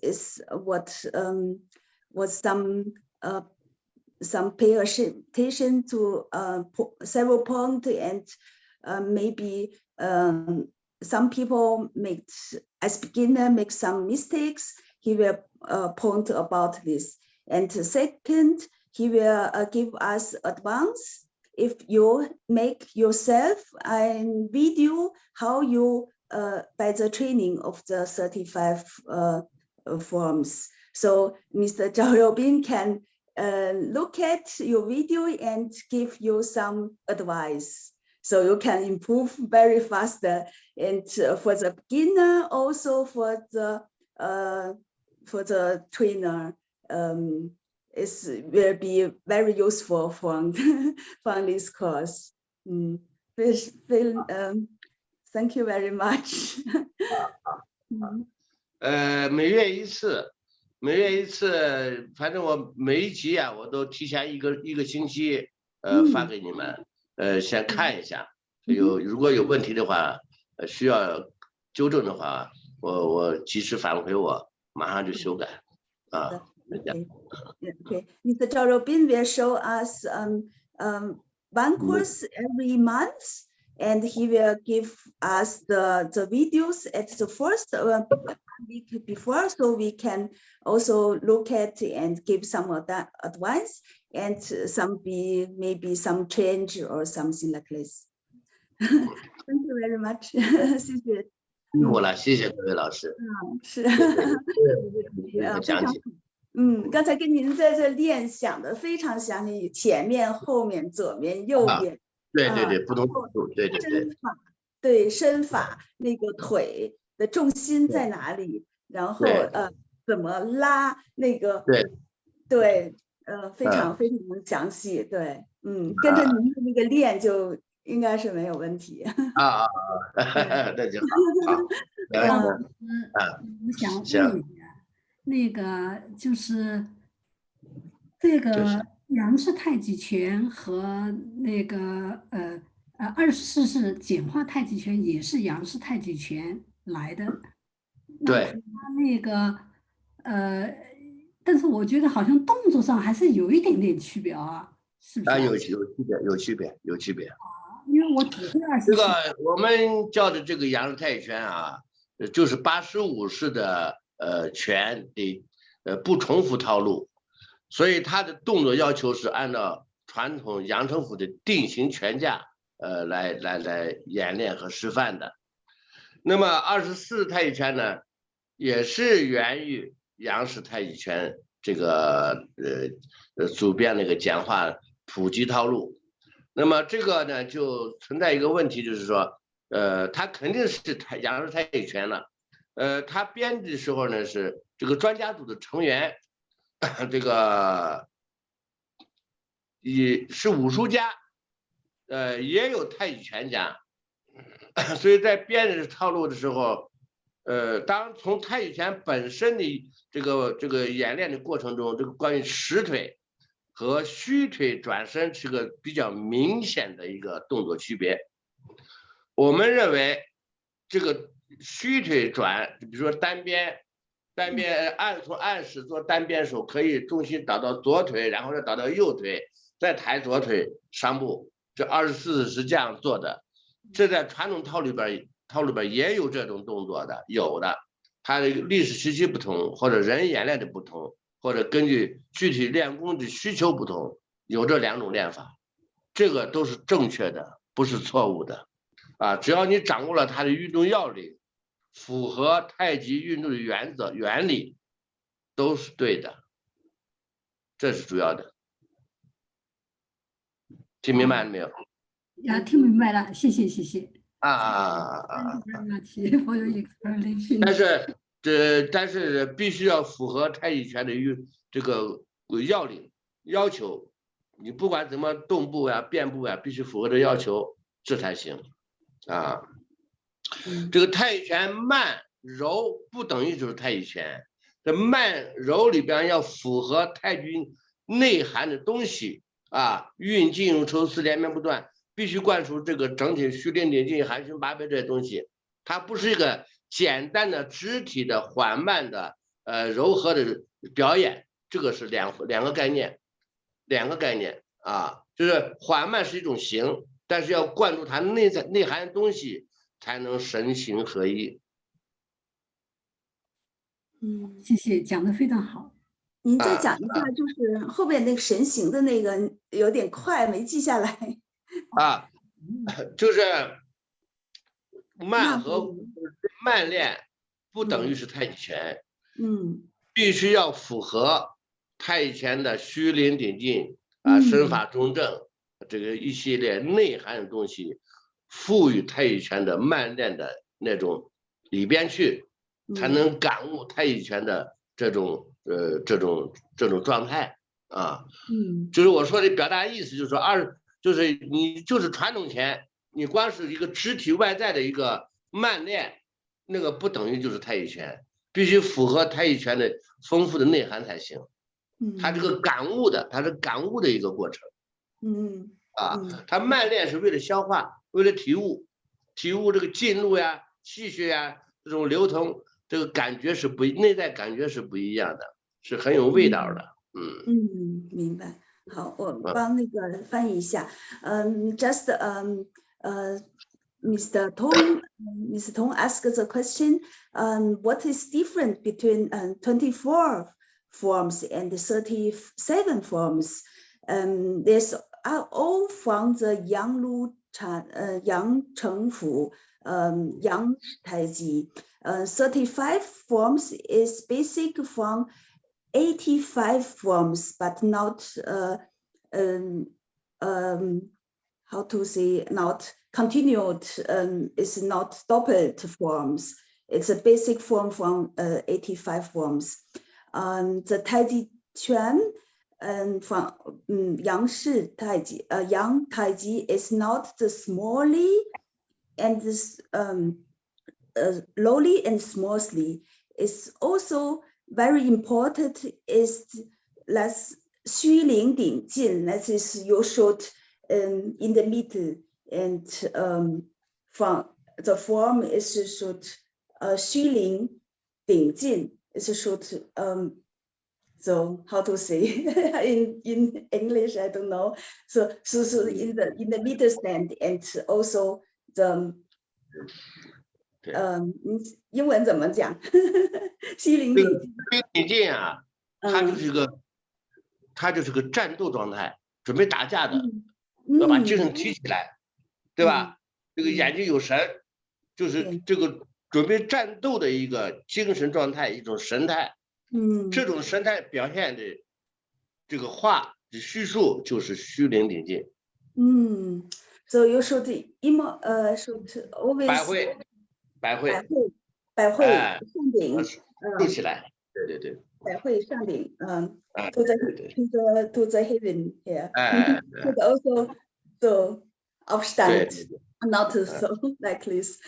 some pay attention to several points, and maybe some people as beginner make some mistakes. He will point about this. And second, he will give us advice. If you make yourself a video, how you by the training of the 35 forms. So Mr. Zhao Youbin can look at your video and give you some advice. So you can improve very fast. And for the beginner, also for the trainer, it will be very useful from this course. Thank you very much.
每月一次，反正我每一集啊，我都提前一个星期发给你们，先看一下，如果有问题的话，需要纠正的话，我及时反馈我，马上就修改啊。
Okay. Mr. Zhao Youbin will show us one course every month, and he will give us the videos at the first week before, so we can also look at and give some of that advice, and maybe some change or something like this. Thank you very much. 谢谢。
辛苦了，谢谢各位老师。
是。讲解。刚才跟您在这练想的非常详细，前面、后面、左面、右边，
对，不同角度，对。
对身法那个腿的重心在哪里，然后怎么拉那个，对，非常详细，对，跟着您的那个练就应该是没有问题。
那就好。
我想问你。那个就是这个杨氏太极拳和那个24式简化太极拳也是杨氏太极拳来的。
对。
那个但是我觉得好像动作上还是有一点点区别啊，是不是？有区别。因为我只会24式。
这个我们教的这个杨氏太极拳啊，就是85式的。拳的不重复套路，所以他的动作要求是按照传统杨承甫的定型拳架来演练和示范的。那么24太极拳呢，也是源于杨氏太极拳这个主编那个简化普及套路。那么这个呢就存在一个问题，就是说它肯定是杨氏太极拳了。他编的时候呢，是这个专家组的成员，这个也是武术家，也有太极拳家，所以在编的套路的时候，当从太极拳本身的这个演练的过程中，这个关于实腿和虚腿转身是个比较明显的一个动作区别。我们认为这个虚腿转，比如说单边从暗式做单边手，可以重心导到左腿，然后再导到右腿，再抬左腿上步。这24是这样做的。这在传统套里边也有这种动作的，有的，它的历史时期不同，或者人演练的不同，或者根据具体练功的需求不同，有这2种练法，这个都是正确的，不是错误的，啊，只要你掌握了它的运动要领，符合太极运动的原则原理，都是对的，这是主要的。听明白了没有？
听明白了，谢谢。
啊。
Thank you very much for your explanation.
但是必须要符合太极拳的这个要领要求，你不管怎么动步呀、变步呀，必须符合这要求，这才行啊。这个太极拳慢柔不等于就是太极拳，这慢柔里边要符合太极内涵的东西啊，运进入抽丝连绵不断，必须灌输这个整体虚灵顶劲、含胸拔背这些东西，它不是一个简单的肢体的缓慢的柔和的表演，这个是两个概念啊，就是缓慢是一种形，但是要灌注它内涵的东西，才能神形合一。
谢谢，讲得非常好。
您再讲一下，就是后边那个神形的那个有点快，没记下来。
啊，就是慢和慢练不等于是太极拳，必须要符合太极拳的虚灵顶劲啊、身法中正这个一系列内涵的东西，赋予太极拳的慢练的那种里边去，才能感悟太极拳的这种状态啊。就是我说的表达意思，就是说就是你就是传统拳，你光是一个肢体外在的一个慢练，那个不等于就是太极拳，必须符合太极拳的丰富的内涵才行。它这个感悟的，它是感悟的一个过程。它慢练是为了消化，为了体悟这个劲路呀、气血呀这种流通，这个感觉是内在感觉是不一样的，是很有味道的。
明白。好，我帮那个翻译一下。Mr. Tong asked the question, what is different between 24 forms and 37 forms? There's all from the Yang Chengfu, Yang Taiji. 35 forms is basic from 85 forms, but not how to say, not continued, is not doubled forms. It's a basic form from 85 forms. The Taiji Chuan from Yang Taiji is not the smallly and this lowly and smallly. It's also very important is less 虚灵顶劲, that is you should in the middle, and from the form is should 虚灵顶劲, is should so how to say in English, I don't know. So in the middle stand, and also the 英文怎么讲？虚灵顶劲。
顶劲啊，它就是个战斗状态，准备打架的，要把精神提起来，对吧？这个眼睛有神，就是这个准备战斗的一个精神状态，一种神态。这种神态表现的这个话的叙述就是虚灵顶劲。
So you should should always
百会
上顶，
竖起来，对，
百会上顶，to the heaven here, but also the Aufstand, not so like this.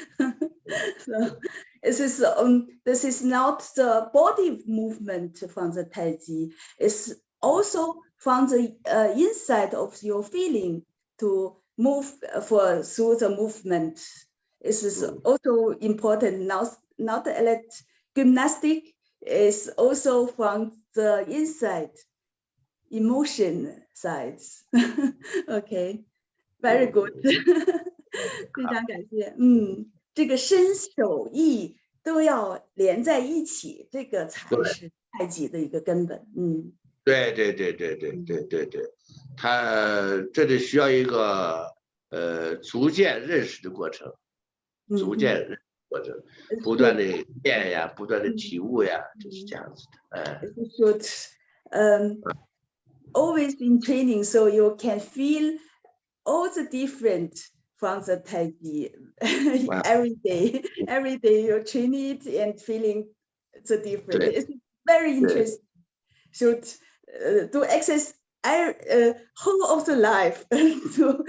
So this is not the body movement from the Taiji. It's also from the inside of your feeling to move through the movement. This is also important. Not gymnastic is also from the inside, emotion sides. Okay, very good. 非常感谢。这个身手意都要连在一起，这个才是太极的一个根本。
对，他这里需要一个逐渐认识的过程，逐渐认识过程，不断的练呀，不断的体悟呀，就是这样子的。
Should always in training, so you can feel all the different from the Taiji every day you're training it and feeling the different. It's very interesting. Should to access whole of the life to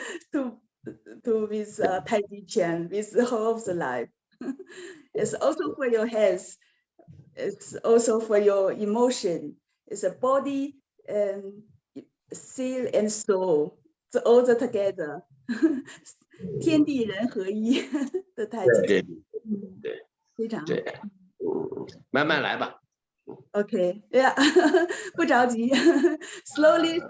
with Taiji Chuan, with the whole of the life. It's also for your health. It's also for your emotion. It's a body and soul and soul. So all together. 天地人合一的太极。
对，
非常好。
慢慢来吧。
Okay, yeah. 不着急。Slowly,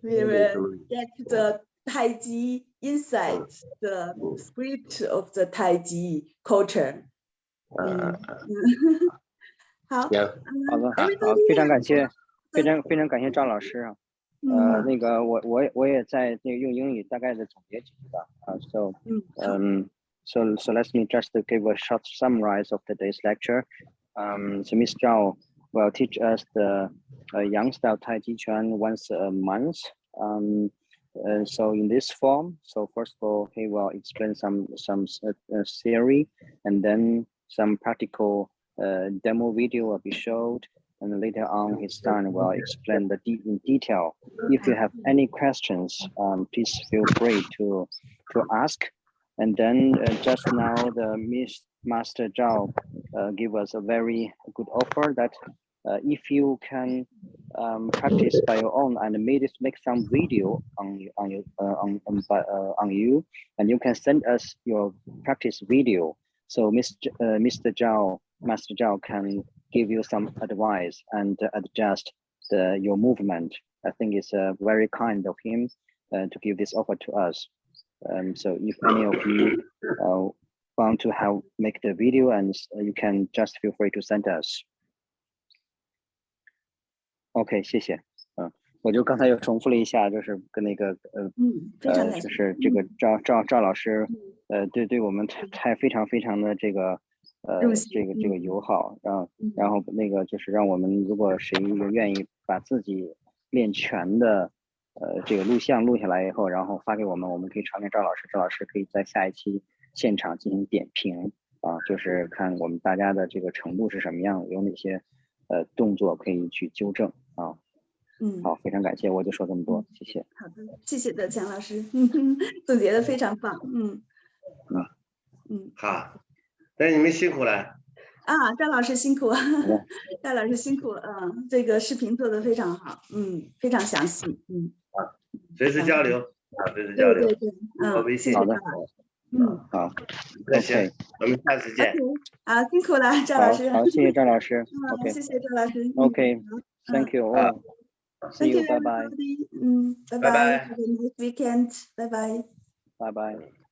we will get the Taiji inside the spirit of the Taiji culture. 好，
好的，好，非常感谢，非常感谢赵老师啊。那个我也在那个用英语大概的总结几句吧。So let me just give a short summary of today's lecture. So Ms. Zhao will teach us the Yang style Taijiquan once a month. So in this form, so first of all, he will explain some theory, and then some practical demo video will be showed, and later on his son will explain in detail. If you have any questions, please feel free to ask. And then just now the Master Zhao give us a very good offer that if you can practice by your own and make some video on you, and you can send us your practice video. So Master Zhao can give you some advice and adjust your movement. I think it's very kind of him to give this offer to us. So if any of you want to make the video, and you can just feel free to send us. OK， 谢谢。我就刚才又重复了一下，就是跟那个就是这个赵老师，对我们非常的这个友好，然后那个就是让我们如果谁愿意把自己练拳的这个录像录下来以后，然后发给我们，我们可以传给赵老师，赵老师可以在下一期现场进行点评啊，就是看我们大家的这个程度是什么样，有哪些动作可以去纠正啊。好，非常感谢，我就说这么多，谢谢。
好的，谢谢德强老师，总结的非常棒，
好，那你们辛苦了。
赵老师辛苦，赵老师辛苦，这个视频做的非常好，非常详细，
随时交流，随时交流，
对，
微信。
好的，好，
那行，我们下次见。
好，辛苦了，赵老师。
好，谢谢赵老师。
OK， 谢谢赵老师。
OK，Thank you all. See you. Bye bye.
Bye bye. Have a nice weekend. Bye bye.
Bye bye.